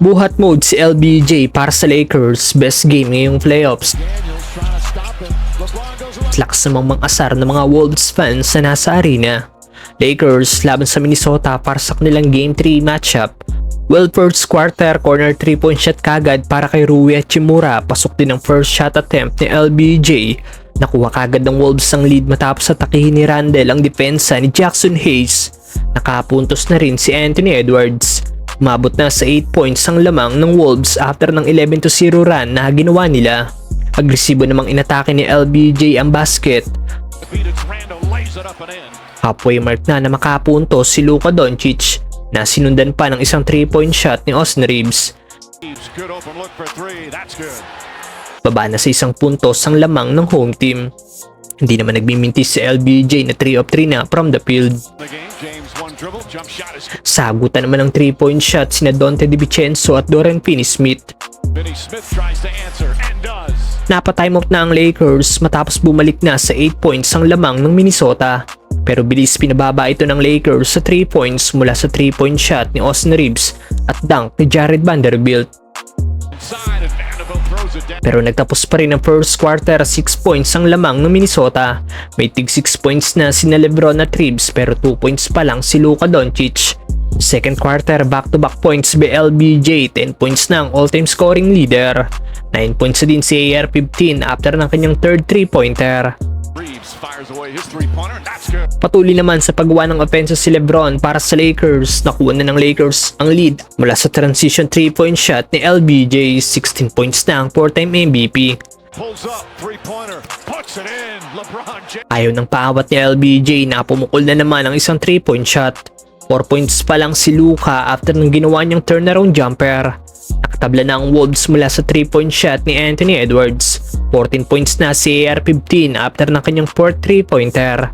Buhat mode si LBJ para sa Lakers, best game ngayong playoffs. Lakas namang mang-asar ng mga Wolves fans na nasa arena. Lakers laban sa Minnesota para sa kanilang Game 3 matchup. Well, first quarter, corner 3-point shot kagad para kay Rui Hachimura. Pasok din ang first shot attempt ni LBJ. Nakuha kagad ng Wolves ang lead matapos atakihin ni Randle ang depensa ni Jackson Hayes. Nakapuntos na rin si Anthony Edwards. Umabot na sa 8 points ang lamang ng Wolves after ng 11-0 run na ginawa nila. Agresibo namang inatake ni LBJ ang basket. Halfway mark na makapuntos si Luka Doncic na sinundan pa ng isang 3-point shot ni Austin Reeves. Baba na sa isang puntos ang lamang ng home team. Hindi naman nagbimintis si LBJ na 3 of 3 na from the field. Sagutan naman ng 3-point shot sina Donte DiVincenzo at Dorian Finney-Smith. Napa-time out na ang Lakers matapos bumalik na sa 8 points ang lamang ng Minnesota. Pero bilis pinababa ito ng Lakers sa 3 points mula sa 3-point shot ni Austin Reeves at dunk ni Jared Vanderbilt. Pero nagtapos pa rin ang first quarter 6 points ang lamang ng Minnesota. May tig 6 points na sina LeBron at Reeves pero 2 points pa lang si Luka Doncic. Second quarter, back-to-back points by LBJ, 10 points na ang all-time scoring leader. 9 points na din si AR-15 after ng kanyang third 3-pointer. Patuloy naman sa paggawa ng offense si LeBron para sa Lakers. Nakuha na ng Lakers ang lead mula sa transition 3-point shot ni LBJ. 16 points na ang 4-time MVP. Ayaw ng paawat ni LBJ na pumukol na naman ang isang 3-point shot. 4 points pa lang si Luka after ng ginawa niyang turnaround jumper. Nakatabla na ang Wolves mula sa 3-point shot ni Anthony Edwards. 14 points na si AR-15 after ng kanyang 4th 3-pointer.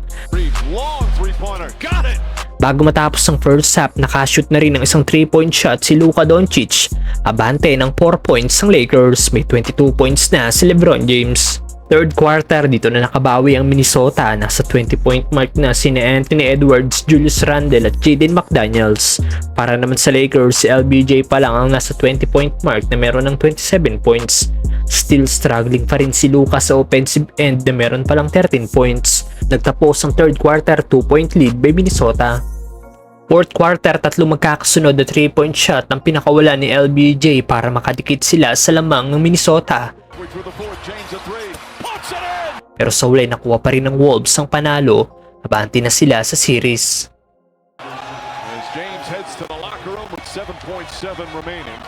Bago matapos ang first half, nakashoot na rin ng isang 3-point shot si Luka Doncic. Abante ng 4 points ang Lakers. May 22 points na si LeBron James. Third quarter, dito na nakabawi ang Minnesota. Nasa 20-point mark na sina Anthony Edwards, Julius Randle at Jaden McDaniels. Para naman sa Lakers, si LBJ pa lang ang nasa 20-point mark na meron ng 27 points. Still struggling pa rin si Luka sa offensive end na meron pa lang 13 points. Nagtapos ang third quarter 2-point lead by Minnesota. Fourth quarter, 3 magkakasunod na 3-point shot ang pinakawala ni LBJ para makadikit sila sa lamang ng Minnesota. Pero sa huli nakuha pa rin ng Wolves ang panalo. Abante na sila sa series. As James heads to the locker room with 7.7 remaining.